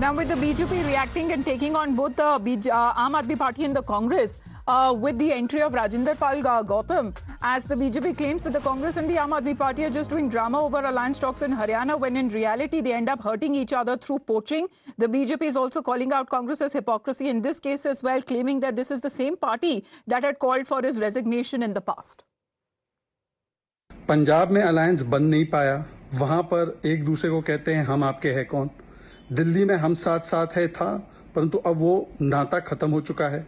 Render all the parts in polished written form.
Now, with the BJP reacting and taking on both the Aam Aadmi Party and the Congress, with the entry of Rajinder Pal Gautam, as the BJP claims that the Congress and the Aam Aadmi Party are just doing drama over alliance talks in Haryana, when in reality they end up hurting each other through poaching. The BJP is also calling out Congress's hypocrisy in this case as well, claiming that this is the same party that had called for his resignation in the past. Punjab में alliance बन नहीं पाया, वहां पर एक दूसरे को कहते हैं हम आपके हैं कौन। दिल्ली में हम साथ साथ है था, परंतु अब वो नाता खत्म हो चुका है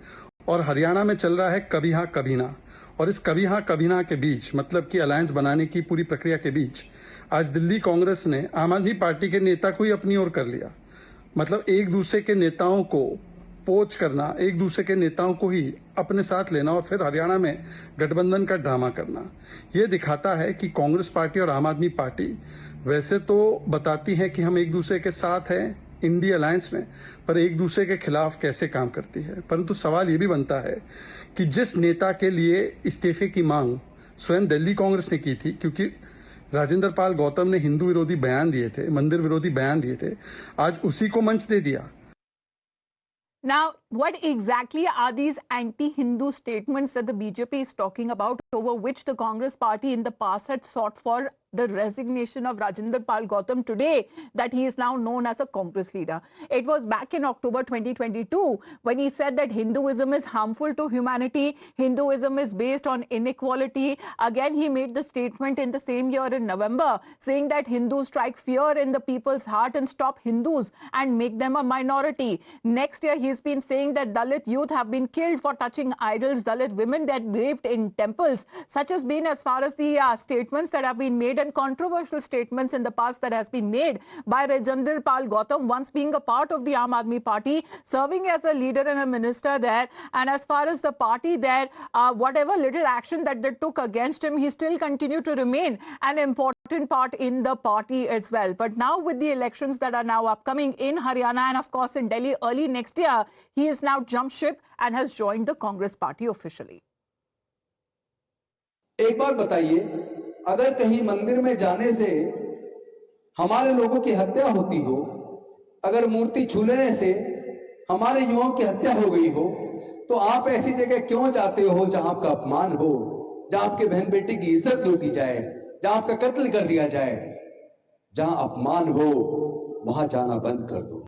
और हरियाणा में चल रहा है कभी हाँ कभी ना। और इस कभी हाँ कभी ना के बीच, मतलब कि अलायंस बनाने की पूरी प्रक्रिया के बीच, आज दिल्ली कांग्रेस ने आम आदमी पार्टी के नेता को ही अपनी ओर कर लिया। मतलब एक दूसरे के नेताओं को पोच करना, एक दूसरे के नेताओं को ही अपने साथ लेना और फिर हरियाणा में गठबंधन का ड्रामा करना। यह दिखाता है कि कांग्रेस पार्टी और आम आदमी पार्टी वैसे तो बताती है कि हम एक दूसरे के साथ हैं इंडिया अलायंस में, पर एक दूसरे के खिलाफ कैसे काम करती है। परंतु सवाल यह भी बनता है कि जिस नेता के लिए इस्तीफे की मांग स्वयं दिल्ली कांग्रेस ने की थी, क्योंकि राजेंद्र पाल गौतम ने हिंदू विरोधी बयान दिए थे, मंदिर विरोधी बयान दिए थे, आज उसी को मंच दे दिया। Now, what exactly are these anti-Hindu statements that the BJP is talking about, over which the Congress party in the past had sought for the resignation of Rajinder Pal Gautam today, that he is now known as a Congress leader? It was back in October 2022 when he said that Hinduism is harmful to humanity, Hinduism is based on inequality. Again, he made the statement in the same year in November, saying that Hindus strike fear in the people's heart and stop Hindus and make them a minority. Next year, he's been saying that Dalit youth have been killed for touching idols, Dalit women that raped in temples. Such has been as far as the statements that have been made, and controversial statements in the past that has been made by Rajinder Pal Gautam, once being a part of the Aam Aadmi Party, serving as a leader and a minister there. And as far as the party there, whatever little action that they took against him, he still continued to remain an important part in the party as well. But now with the elections that are now upcoming in Haryana and of course in Delhi early next year, he has now jumped ship and has joined the Congress party officially. एक बार बताइए, अगर कहीं मंदिर में जाने से हमारे लोगों की हत्या होती हो, अगर मूर्ति छू लेने से हमारे युवाओं की हत्या हो गई हो, तो आप ऐसी जगह क्यों जाते हो जहां आपका अपमान हो, जहां आपके बहन बेटी की इज्जत लूटी जाए, जहां आपका कत्ल कर दिया जाए? जहां अपमान हो वहां जाना बंद कर दो।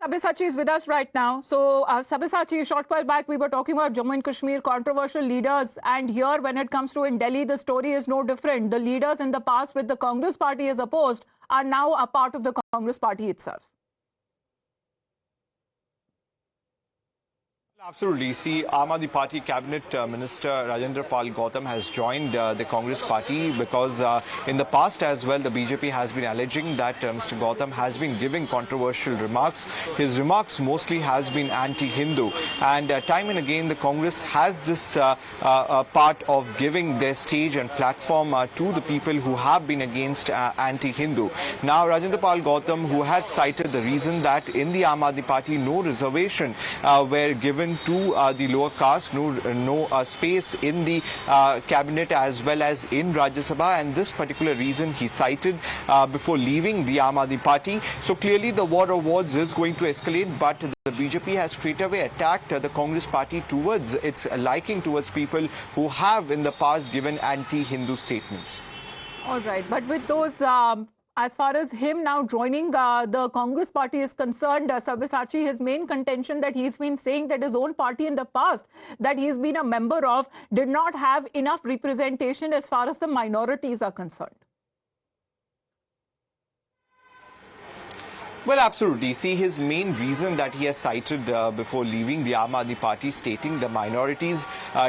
Sabyasachi is with us right now. So, Sabyasachi, a short while back, we were talking about Jammu and Kashmir, controversial leaders. And here, when it comes to in Delhi, the story is no different. The leaders in the past, with the Congress party as opposed, are now a part of the Congress party itself. Absolutely. See, Aam Aadmi Party Cabinet Minister Rajinder Pal Gautam has joined the Congress party because in the past as well, the BJP has been alleging that Mr. Gautam has been giving controversial remarks. His remarks mostly has been anti-Hindu, and time and again the Congress has this part of giving their stage and platform to the people who have been against anti-Hindu. Now, Rajinder Pal Gautam, who had cited the reason that in the Aam Aadmi Party no reservation were given to the lower caste, no space in the cabinet as well as in Rajya Sabha, and this particular reason he cited before leaving the Aam Aadmi Party. So clearly the war of words is going to escalate, but the BJP has straight away attacked the Congress party towards its liking towards people who have in the past given anti-Hindu statements. All right, but with those as far as him now joining the Congress party is concerned, Sabyasachi, his main contention that he's been saying that his own party in the past that he's been a member of did not have enough representation as far as the minorities are concerned. Well, absolutely. See, his main reason that he has cited before leaving the Aam Aadmi Party, stating the minorities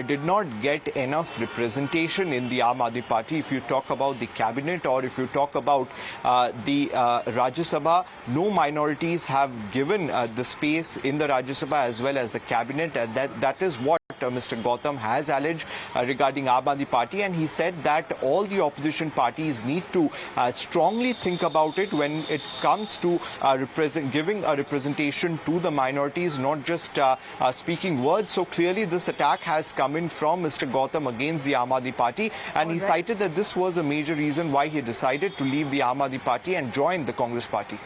did not get enough representation in the Aam Aadmi Party. If you talk about the cabinet or if you talk about the Rajya Sabha, no minorities have given the space in the Rajya Sabha as well as the cabinet. That is what Mr. Gautam has alleged regarding Aam Aadmi Party, and he said that all the opposition parties need to strongly think about it when it comes to giving a representation to the minorities, not just speaking words. So clearly this attack has come in from Mr. Gautam against the Aam Aadmi Party, and he cited that this was a major reason why he decided to leave the Aam Aadmi Party and join the Congress party.